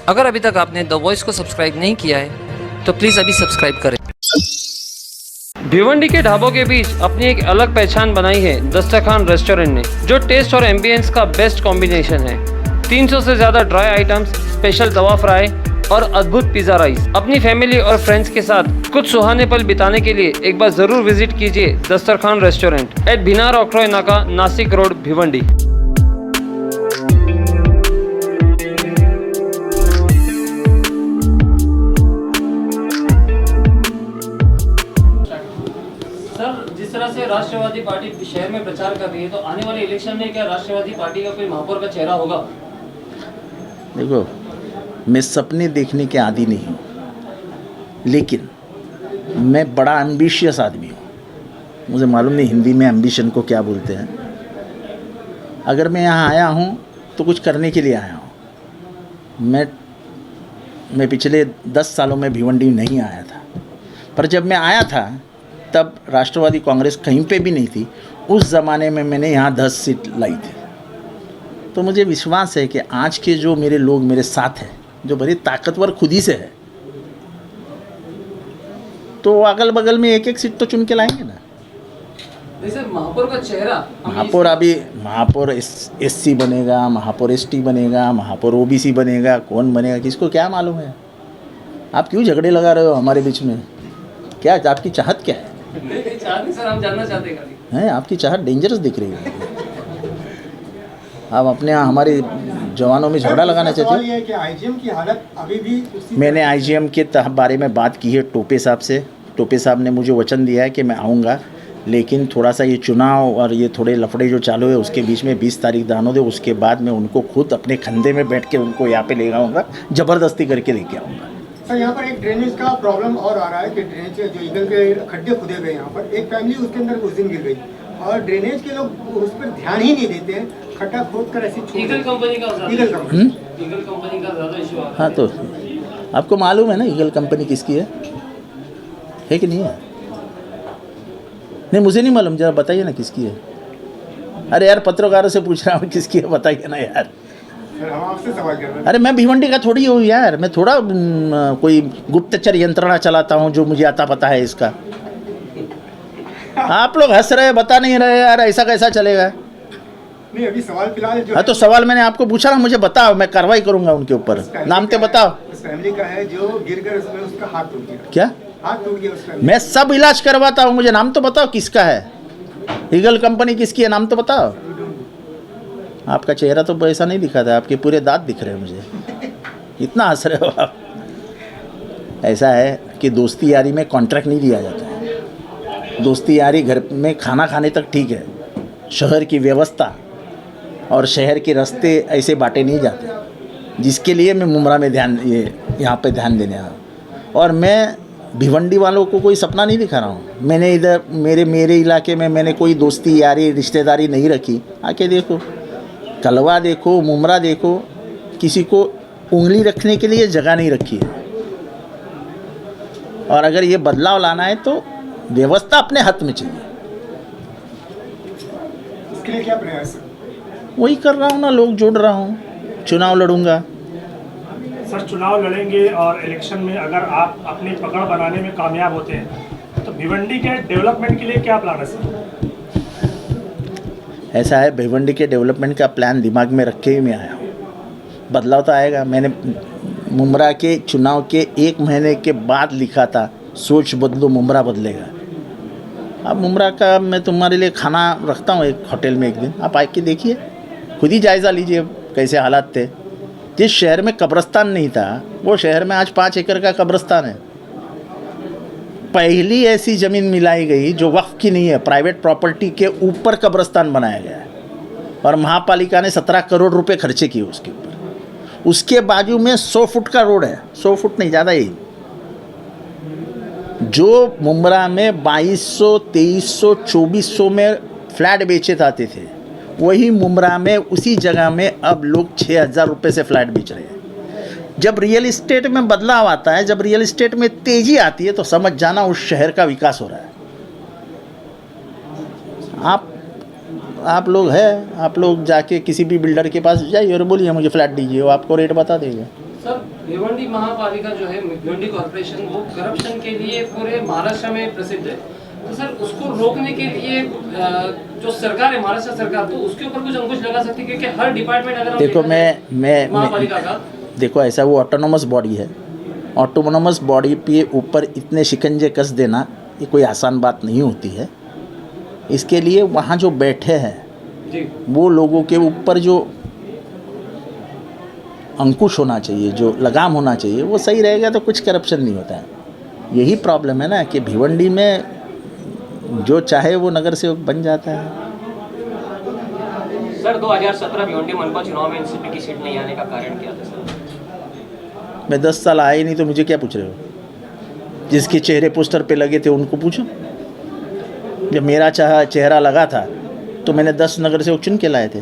अगर अभी तक आपने द वॉइस को सब्सक्राइब नहीं किया है तो प्लीज़ अभी सब्सक्राइब करें। भिवंडी के ढाबों के बीच अपनी एक अलग पहचान बनाई है दस्तरखान रेस्टोरेंट ने, जो टेस्ट और एम्बियंस का बेस्ट कॉम्बिनेशन है। 300 से ज़्यादा ड्राई आइटम्स, स्पेशल तवा फ्राई और अद्भुत पिज़्ज़ा राइस। अपनी फैमिली और फ्रेंड्स के साथ कुछ सुहाने पल बिताने के लिए एक बार ज़रूर विजिट कीजिए दस्तरखान रेस्टोरेंट एट भिनार ऑक्ट्रॉय नाका, नासिक रोड, भिवंडी। सर, जिस तरह से राष्ट्रवादी पार्टी शहर में प्रचार कर रही है, तो आने वाले इलेक्शन में क्या राष्ट्रवादी पार्टी का कोई महापौर का चेहरा होगा? देखो, मैं सपने देखने के आदी नहीं हूँ, लेकिन मैं बड़ा एम्बिशियस आदमी हूँ। मुझे मालूम नहीं हिंदी में एम्बिशन को क्या बोलते हैं। अगर मैं यहाँ आया हूँ तो कुछ करने के लिए आया हूँ। मैं पिछले 10 सालों में भिवंडी नहीं आया था, पर जब मैं आया था तब राष्ट्रवादी कांग्रेस कहीं पे भी नहीं थी। उस ज़माने में मैंने यहाँ 10 सीट लाई थी। तो मुझे विश्वास है कि आज के जो मेरे लोग मेरे साथ हैं, जो बड़े ताकतवर खुद ही से है, तो अगल बगल में एक एक सीट तो चुन के लाएंगे ना। जैसे महापौर का चेहरा, महापौर SC बनेगा, महापौर ST बनेगा, महापौर OBC बनेगा, कौन बनेगा किसको क्या मालूम है। आप क्यों झगड़े लगा रहे हो हमारे बीच में? क्या आपकी चाहत क्या है? नहीं सर, हम जानना चाहते हैं। आपकी चाहत डेंजरस दिख रही है। आप अपने यहाँ हमारे जवानों में झगड़ा लगाना चाहते हैं? है कि IGM की हालत अभी भी मैंने IGM के बारे में बात की है टोपे साहब से। टोपे साहब ने मुझे वचन दिया है कि मैं आऊँगा, लेकिन थोड़ा सा ये चुनाव और ये थोड़े लफड़े जो चालू है उसके बीच में 20 तारीख दानों दे, उसके बाद मैं उनको खुद अपने कंधे में बैठ के उनको यहाँ पे ले आऊँगा, ज़बरदस्ती करके लेके आऊँगा। सर, यहाँ पर एक ड्रेनेज का प्रॉब्लम और आ रहा है कि ड्रेनेज जो ईगल के खड्डे खुदे गए, यहाँ पर एक फैमिली उसके अंदर उस दिन गिर गई और ड्रेनेज के लोग उस पर ध्यान ही नहीं देते हैं। खड्डा खोद कर ऐसी ईगल कंपनी का ज़्यादा इशू आ रहा है। हाँ, तो आपको मालूम है ना ईगल कंपनी किसकी है कि नहीं है? नहीं, मुझे नहीं मालूम, जरा बताइए ना किसकी है। अरे यार, पत्रकारों से पूछ रहा हूँ किसकी है, बताइए ना यार। हम आपसे सवाल कर रहे हैं। अरे मैं भिवंडी का थोड़ी हूँ यार, मैं थोड़ा कोई गुप्तचर यंत्रणा चलाता हूँ जो मुझे आता पता है इसका। आप लोग हंस रहे, बता नहीं रहे यार, ऐसा कैसा चलेगा? नहीं, अभी सवाल फिलहाल जो हाँ, तो सवाल मैंने आपको पूछा ना, मुझे बताओ, मैं कार्रवाई करूंगा उनके ऊपर। नाम तो बताओ। उस फैमिली का है जो गिर कर उसमें उसका हाथ टूट गया। क्या हाथ टूट गया उस फैमिली? मैं सब इलाज करवाता हूँ, मुझे नाम तो बताओ किसका है। ईगल कंपनी किसकी है, नाम तो बताओ। आपका चेहरा तो ऐसा नहीं दिखा था, आपके पूरे दांत दिख रहे हैं मुझे। इतना हंस रहे हो आप। ऐसा है कि दोस्ती यारी में कॉन्ट्रैक्ट नहीं दिया जाता है। दोस्ती यारी घर में खाना खाने तक ठीक है, शहर की व्यवस्था और शहर के रास्ते ऐसे बांटे नहीं जाते, जिसके लिए मैं मुमरा में यहाँ पे ध्यान देने आया हूँ। और मैं भिवंडी वालों को कोई सपना नहीं दिखा रहा हूँ। मैंने इधर मेरे इलाके में मैंने कोई दोस्ती यारी रिश्तेदारी नहीं रखी। आके देखो, कलवा देखो, मुमरा देखो, किसी को उंगली रखने के लिए जगह नहीं रखी है। और अगर ये बदलाव लाना है तो व्यवस्था अपने हाथ में चाहिए। इसके लिए क्या प्रयास है? वही कर रहा हूँ ना, लोग जोड़ रहा हूँ, चुनाव लड़ूंगा। सर, चुनाव लड़ेंगे और इलेक्शन में अगर आप अपनी पकड़ बनाने में कामयाब होते हैं तो भिवंडी के डेवलपमेंट के लिए क्या प्लान है सर? ऐसा है, भिवंडी के डेवलपमेंट का प्लान दिमाग में रख के ही मैं आया हूँ। बदलाव तो आएगा। मैंने मुमरा के चुनाव के 1 महीने के बाद लिखा था, सोच बदलो मुमरा बदलेगा। अब मुमरा का मैं तुम्हारे लिए खाना रखता हूँ एक होटल में, एक दिन आप आके देखिए, खुद ही जायज़ा लीजिए कैसे हालात थे। जिस शहर में कब्रिस्तान नहीं था, वो शहर में आज 5 एकड़ का कब्रिस्तान है। पहली ऐसी ज़मीन मिलाई गई जो वक्फ की नहीं है, प्राइवेट प्रॉपर्टी के ऊपर कब्रिस्तान बनाया गया है, और महापालिका ने 17 करोड़ रुपए खर्चे किए उसके ऊपर। उसके बाजू में 100 फुट का रोड है, 100 फुट नहीं, ज़्यादा ही। जो मुमरा में 2200, 2300, 2400 में फ्लैट बेचे जाते थे, वही मुमरा में उसी जगह में अब लोग 6000 रुपये से फ्लैट बेच रहे हैं। जब रियल इस्टेट में बदलाव आता है, जब रियल इस्टेट में तेज़ी आती है, तो समझ जाना उस शहर का विकास हो रहा है। आप लोग हैं, आप लोग जाके किसी भी बिल्डर के पास जाइए और बोलिए मुझे फ्लैट दीजिए, वो आपको रेट बता देगा। सर भिवंडी महापालिका जो है, भिवंडी कॉर्पोरेशन, वो करप्शन के लिए पूरे महाराष्ट्र में प्रसिद्ध है। तो सर उसको रोकने के लिए जो सरकार है, महाराष्ट्र सरकार, तो उसके ऊपर कुछ अंकुश लगा सकती है, क्योंकि हर डिपार्टमेंट अगर देखो मैं महापालिका का, देखो ऐसा वो ऑटोनोमस बॉडी है, ऑटोनोमस बॉडी पे ऊपर इतने शिकंजे कस देना ये कोई आसान बात नहीं होती है। इसके लिए वहाँ जो बैठे हैं जी, वो लोगों के ऊपर जो अंकुश होना चाहिए, जो लगाम होना चाहिए, वो सही रहेगा तो कुछ करप्शन नहीं होता है। यही प्रॉब्लम है ना कि भिवंडी में जो चाहे वो नगर सेवक बन जाता है। सर 2017 भिवंडी मनपा चुनाव में एनसीपी की सीट नहीं आने का कारण क्या था सर? मैं 10 साल आया ही नहीं तो मुझे क्या पूछ रहे हो? जिसके चेहरे पोस्टर पे लगे थे उनको पूछो। जब मेरा चेहरा लगा था तो मैंने 10 नगर सेवक चुन के लाए थे।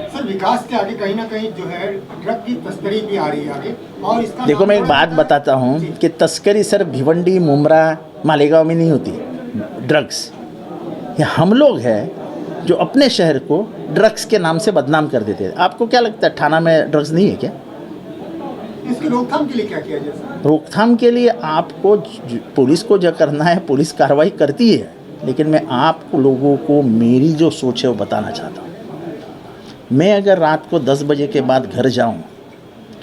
सर विकास के आगे कहीं ना कहीं जो है ड्रग की तस्करी भी आ रही है आगे, और इसका देखो मैं एक बात बताता हूँ कि तस्करी सिर्फ भिवंडी, मुमरा, मालेगांव में नहीं होती। ड्रग्स ये हम लोग हैं जो अपने शहर को ड्रग्स के नाम से बदनाम कर देते हैं। आपको क्या लगता है थाना में ड्रग्स नहीं है क्या? इसकी रोकथाम के लिए क्या किया जाए सर? रोकथाम के लिए आपको पुलिस को जो करना है, पुलिस कार्रवाई करती है, लेकिन मैं आप लोगों को मेरी जो सोच है वो बताना चाहता हूँ। मैं अगर रात को 10 बजे के बाद घर जाऊँ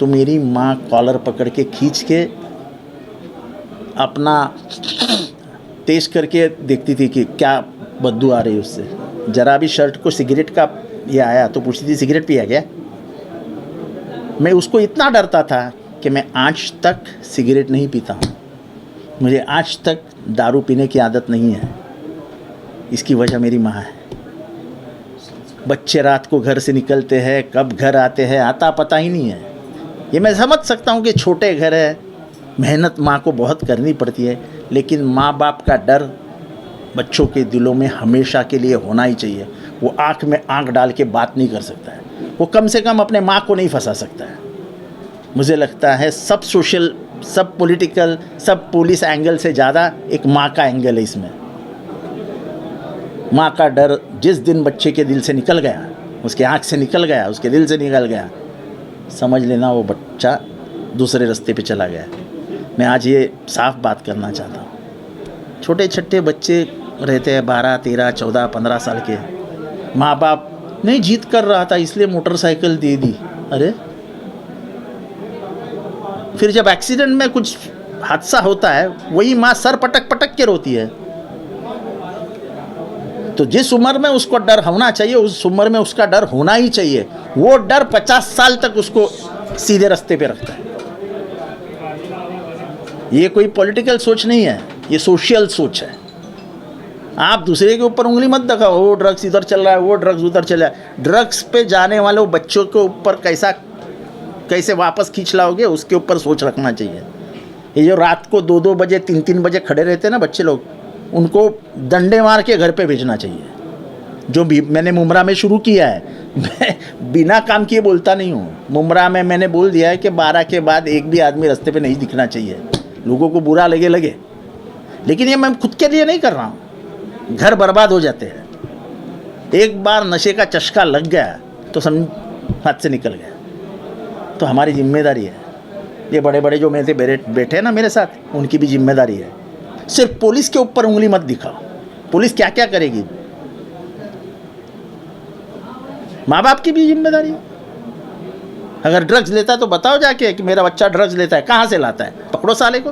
तो मेरी माँ कॉलर पकड़ के खींच के अपना तेज करके देखती थी कि क्या बदबू आ रही है उससे। जरा भी शर्ट को सिगरेट का ये आया तो पूछती थी सिगरेट पिया क्या? मैं उसको इतना डरता था कि मैं आज तक सिगरेट नहीं पीता हूँ। मुझे आज तक दारू पीने की आदत नहीं है। इसकी वजह मेरी माँ है। बच्चे रात को घर से निकलते हैं, कब घर आते हैं आता पता ही नहीं है। ये मैं समझ सकता हूँ कि छोटे घर है, मेहनत माँ को बहुत करनी पड़ती है, लेकिन माँ बाप का डर बच्चों के दिलों में हमेशा के लिए होना ही चाहिए। वो आँख में आँख डाल के बात नहीं कर सकता है, वो कम से कम अपने माँ को नहीं फंसा सकता है। मुझे लगता है सब सोशल, सब पॉलिटिकल, सब पुलिस एंगल से ज़्यादा एक माँ का एंगल है इसमें। माँ का डर जिस दिन बच्चे के दिल से निकल गया, उसके आँख से निकल गया, उसके दिल से निकल गया, समझ लेना वो बच्चा दूसरे रास्ते पे चला गया। मैं आज ये साफ बात करना चाहता हूँ। छोटे छोटे बच्चे रहते हैं 12, 13, 14, 15 साल के। माँ बाप नहीं जीत कर रहा था इसलिए मोटरसाइकिल दे दी। अरे फिर जब एक्सीडेंट में कुछ हादसा होता है वही माँ सर पटक पटक के रोती है। तो जिस उम्र में उसको डर होना चाहिए उस उम्र में उसका डर होना ही चाहिए। वो डर 50 साल तक उसको सीधे रास्ते पे रखता है। ये कोई पॉलिटिकल सोच नहीं है, ये सोशल सोच है। आप दूसरे के ऊपर उंगली मत दिखाओ, वो ड्रग्स इधर चल रहा है, वो ड्रग्स उधर चल रहा है। ड्रग्स पे जाने वाले बच्चों के ऊपर कैसे वापस खींच लाओगे, उसके ऊपर सोच रखना चाहिए। ये जो रात को 2-2 बजे 3-3 बजे खड़े रहते हैं ना बच्चे लोग, उनको डंडे मार के घर पे भेजना चाहिए। जो भी मैंने मुमरा में शुरू किया है, मैं बिना काम किए बोलता नहीं हूँ। मुमरा में मैंने बोल दिया है कि 12 के बाद एक भी आदमी रास्ते पे नहीं दिखना चाहिए। लोगों को बुरा लगे, लेकिन ये मैं खुद के लिए नहीं कर रहा हूँ। घर बर्बाद हो जाते हैं। एक बार नशे का चस्का लग गया तो समझ हाथ से निकल गया। तो हमारी जिम्मेदारी है, ये बड़े बड़े जो मेरे बैठे हैं ना मेरे साथ, उनकी भी जिम्मेदारी है। सिर्फ पुलिस के ऊपर उंगली मत दिखाओ। पुलिस क्या क्या करेगी, माँ बाप की भी जिम्मेदारी है। अगर ड्रग्स लेता है तो बताओ जाके कि मेरा बच्चा ड्रग्स लेता है, कहाँ से लाता है, पकड़ो साले को।